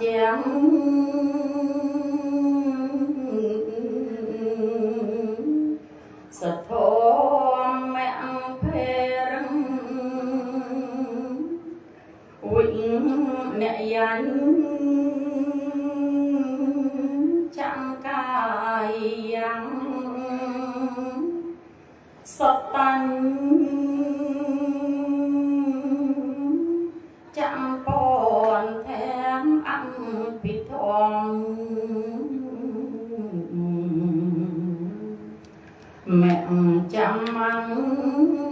chém sật thô mẹ phê răng vĩnh nẹ yánh chẳng cài yang sật tanh chẳng còn thèm ăn thịt thòng mẹ chẳng ăn